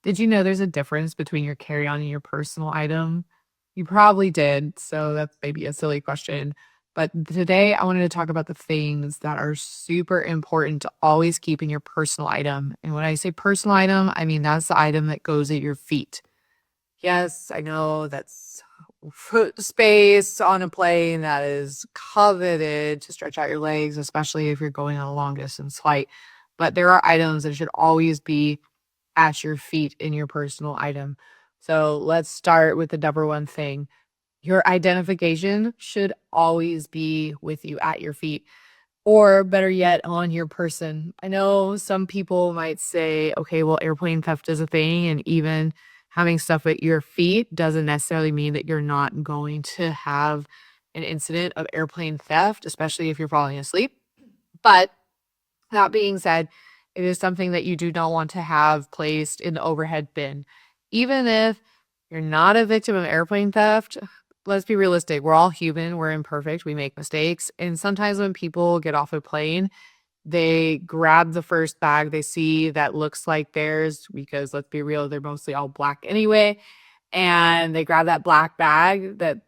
Did you know there's a difference between your carry-on and your personal item? You probably did, so that's maybe a silly question. But today I wanted to talk about the things that are super important to always keep in your personal item. And when I say personal item, I mean that's the item that goes at your feet. Yes, I know that's foot space on a plane that is coveted to stretch out your legs, especially if you're going on a long distance flight. But there are items that should always be at your feet in your personal item. So let's start with the number one thing. Your identification should always be with you at your feet, or better yet, on your person. I know some people might say, okay, well, airplane theft is a thing, and even having stuff at your feet doesn't necessarily mean that you're not going to have an incident of airplane theft, especially if you're falling asleep. But that being said, it is something that you do not want to have placed in the overhead bin. Even if you're not a victim of airplane theft, let's be realistic. We're all human, we're imperfect, we make mistakes. And sometimes when people get off a plane, they grab the first bag they see that looks like theirs, because let's be real, they're mostly all black anyway. And they grab that black bag that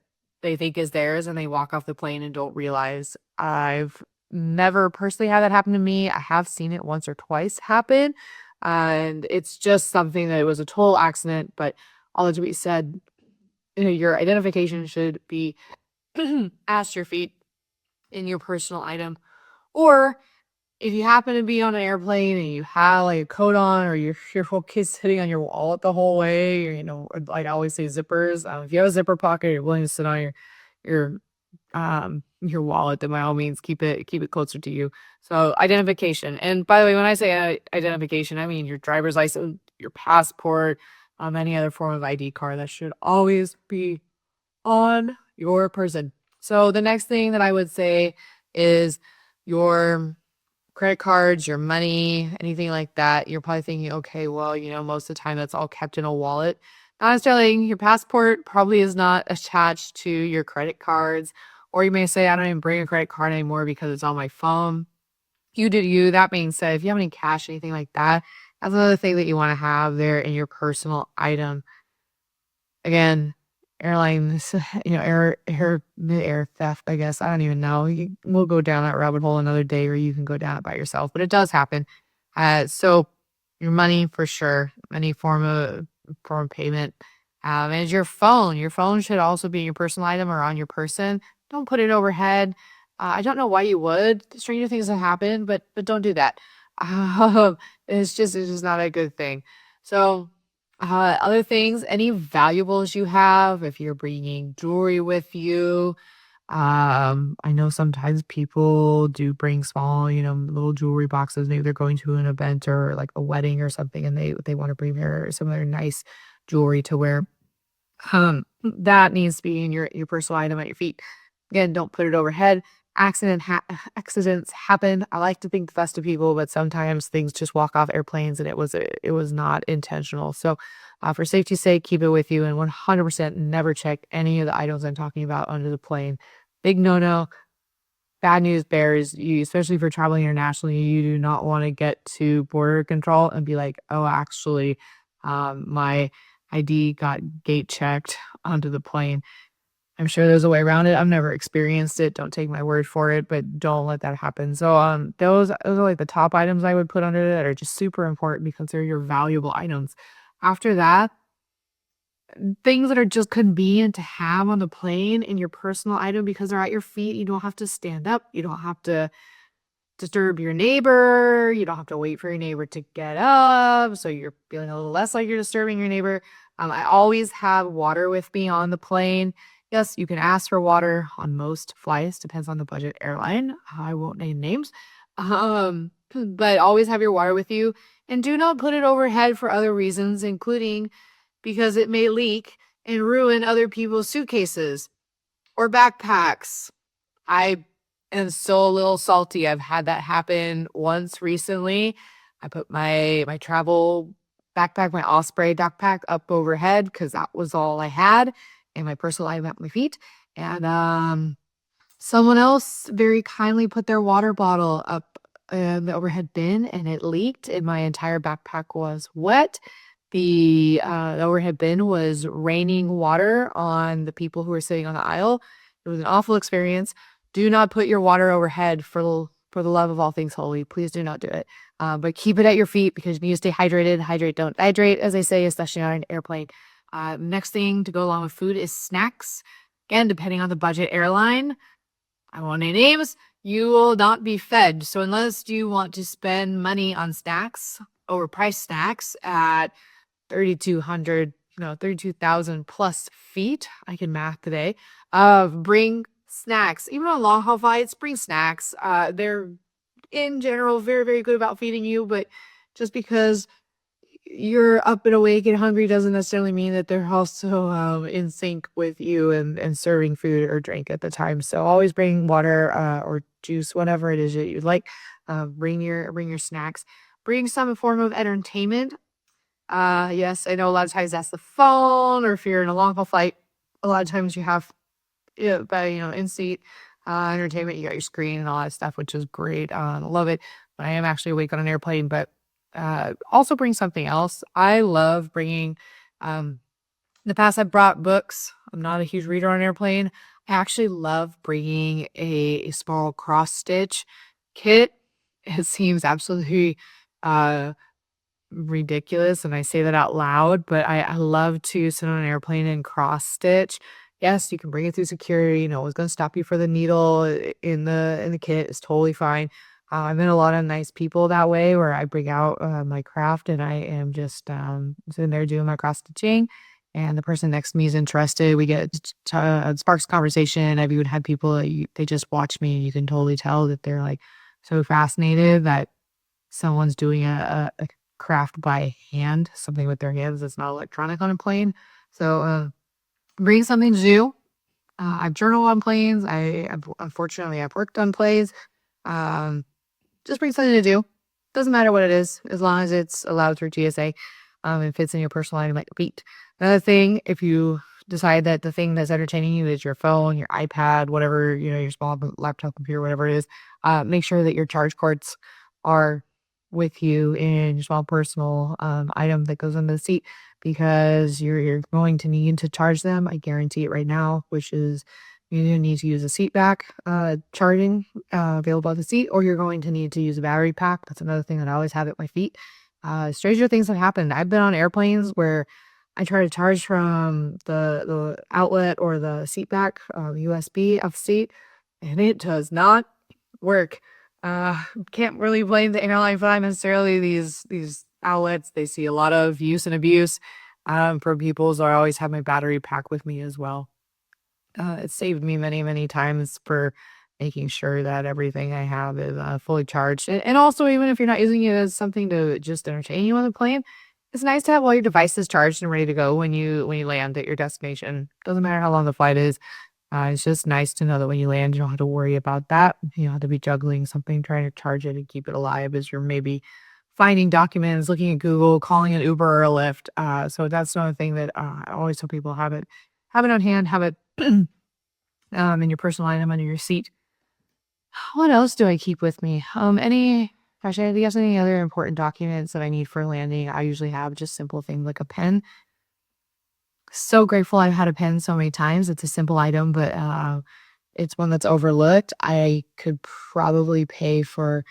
they think is theirs and they walk off the plane and don't realize. I've never personally had that happen to me. I have seen it once or twice happen. And it's just something that it was a total accident. But all that to be said, your identification should be at your feet in your personal item. Or if you happen to be on an airplane and you have like a coat on, or your whole kid's sitting on your wallet the whole way, or or like I always say zippers. If you have a zipper pocket, you're willing to sit on your your wallet, then by all means keep it closer to you. So identification. And by the way, when I say identification, I mean your driver's license, your passport, any other form of ID card that should always be on your person. So the next thing that I would say is your credit cards, your money, anything like that. You're probably thinking, okay, well, most of the time that's all kept in a wallet. Not necessarily. Your passport probably is not attached to your credit cards. Or you may say, I don't even bring a credit card anymore because it's on my phone. You do you. That being said, if you have any cash, anything like that, that's another thing that you want to have there in your personal item. Again, airlines, mid-air theft, I guess. I don't even know. We'll go down that rabbit hole another day, or you can go down it by yourself, but it does happen. So your money for sure, any form of payment, and your phone. Your phone should also be your personal item or on your person. Don't put it overhead. I don't know why you would. Stranger things have happened, but don't do that. It's just not a good thing. So other things, any valuables you have, if you're bringing jewelry with you. I know sometimes people do bring small, little jewelry boxes. Maybe they're going to an event or like a wedding or something, and they want to bring some of their nice jewelry to wear. That needs to be in your personal item at your feet. Again, don't put it overhead. Accidents happen. I like to think the best of people, but sometimes things just walk off airplanes, and it was not intentional. So, for safety's sake, keep it with you, and 100% never check any of the items I'm talking about under the plane. Big no no. Bad news bears, you, especially for traveling internationally, you do not want to get to border control and be like, oh, actually, my ID got gate checked onto the plane. I'm sure there's a way around it. I've never experienced it. Don't take my word for it, but don't let that happen. So those are like the top items I would put under it that are just super important because they're your valuable items. After that, things that are just convenient to have on the plane in your personal item because they're at your feet. You don't have to stand up. You don't have to disturb your neighbor. You don't have to wait for your neighbor to get up. So you're feeling a little less like you're disturbing your neighbor. I always have water with me on the plane. Yes, you can ask for water on most flights, depends on the budget airline. I won't name names. But always have your water with you and do not put it overhead for other reasons, including because it may leak and ruin other people's suitcases or backpacks. I am so a little salty. I've had that happen once recently. I put my travel backpack, my Osprey backpack up overhead because that was all I had, and my personal item at my feet. And someone else very kindly put their water bottle up in the overhead bin, and it leaked, and my entire backpack was wet. The overhead bin was raining water on the people who were sitting on the aisle. It was an awful experience. Do not put your water overhead for the love of all things holy. Please do not do it. But keep it at your feet because you need to stay hydrated. Hydrate, don't hydrate, as they say, especially on an airplane. Next thing to go along with food is snacks. Again, depending on the budget airline, I won't name names, you will not be fed. So unless you want to spend money on snacks, overpriced snacks at 3,200, 32,000 plus feet. I can math today. Bring snacks. Even on long haul flights, bring snacks. They're in general very, very good about feeding you, but just because you're up and awake and hungry doesn't necessarily mean that they're also in sync with you and serving food or drink at the time. So always bring water or juice, whatever it is that you'd like. Bring your snacks. Bring some form of entertainment. Yes, I know a lot of times that's the phone, or if you're in a long haul flight, a lot of times you have, yeah, but in-seat entertainment. You got your screen and all that stuff, which is great. I love it. But I am actually awake on an airplane, but also bring something else. I love bringing. In the past, I brought books. I'm not a huge reader on an airplane. I actually love bringing a small cross stitch kit. It seems absolutely uh ridiculous, and I say that out loud, but I love to sit on an airplane and cross stitch. Yes, you can bring it through security, no one's gonna stop you for the needle in the kit, it's totally fine. I've met a lot of nice people that way where I bring out, my craft and I am just, sitting there doing my cross stitching, and the person next to me is interested. We get sparks conversation. I've even had people that they just watch me, and you can totally tell that they're, like, so fascinated that someone's doing a craft by hand, something with their hands that's not electronic on a plane. So, bring something to do. I've journaled on planes. Unfortunately, I've worked on planes. Um, just bring something to do. Doesn't matter what it is, as long as it's allowed through TSA, and fits in your personal item like a beat. Another thing, if you decide that the thing that's entertaining you is your phone, your iPad, whatever, your small laptop computer, whatever it is, make sure that your charge cords are with you in your small personal item that goes under the seat because you're going to need to charge them. I guarantee it right now, which is you're going to need to use a seat back charging available at the seat, or you're going to need to use a battery pack. That's another thing that I always have at my feet. Stranger things have happened. I've been on airplanes where I try to charge from the outlet or the seat back USB of the seat, and it does not work. Can't really blame the airline for that necessarily. These outlets, they see a lot of use and abuse from people, so I always have my battery pack with me as well. It saved me many, many times for making sure that everything I have is fully charged. And also, even if you're not using it as something to just entertain you on the plane, it's nice to have all your devices charged and ready to go when you land at your destination. Doesn't matter how long the flight is. It's just nice to know that when you land, you don't have to worry about that. You don't have to be juggling something, trying to charge it and keep it alive as you're maybe finding documents, looking at Google, calling an Uber or a Lyft. So that's another thing that I always tell people have it on hand, have it in your personal item under your seat. What else do I keep with me? Gosh, I guess any other important documents that I need for landing, I usually have just simple things like a pen. So grateful I've had a pen so many times. It's a simple item, but it's one that's overlooked. I could probably pay for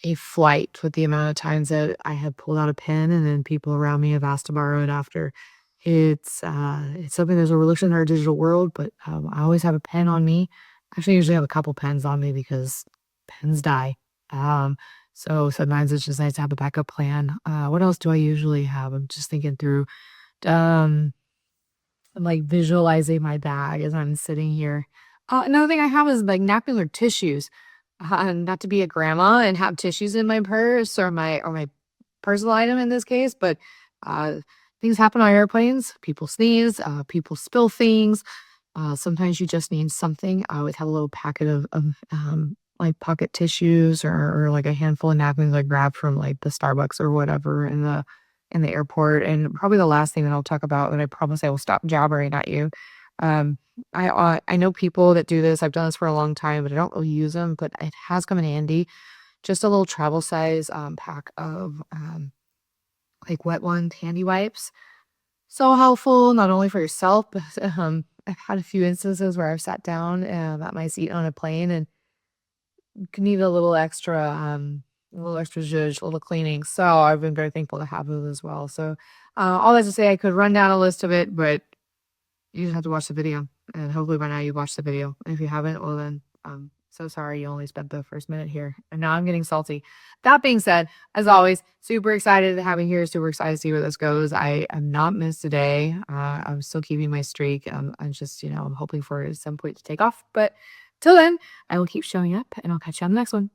a flight with the amount of times that I have pulled out a pen and then people around me have asked to borrow it after. It's something that's overlooked in our digital world, but I always have a pen on me. Actually, I usually have a couple pens on me because pens die. Um, so sometimes it's just nice to have a backup plan. What else do I usually have? I'm just thinking through. Um, I'm, like, visualizing my bag as I'm sitting here. Another thing I have is, like, napkins or tissues. Not to be a grandma and have tissues in my purse or my personal item in this case, but, uh, things happen on airplanes. People sneeze, people spill things. Sometimes you just need something. I always have a little packet of like, pocket tissues or, like, a handful of napkins I grabbed from, like, the Starbucks or whatever in the airport. And probably the last thing that I'll talk about, and I promise I will stop jabbering at you. Um, I know people that do this. I've done this for a long time, but I don't really use them. But it has come in handy. Just a little travel size pack of like wet ones, handy wipes. So helpful, not only for yourself, but I've had a few instances where I've sat down at my seat on a plane and could need a little extra zhuzh, a little cleaning. So I've been very thankful to have those as well. So all that to say, I could run down a list of it, but you just have to watch the video, and hopefully by now you've watched the video. And if you haven't, well then, so sorry you only spent the first minute here, and now I'm getting salty. That being said, as always, super excited to have you here. Super excited to see where this goes. I am not missed today. I'm still keeping my streak. I'm just, I'm hoping for it at some point to take off. But till then, I will keep showing up, and I'll catch you on the next one.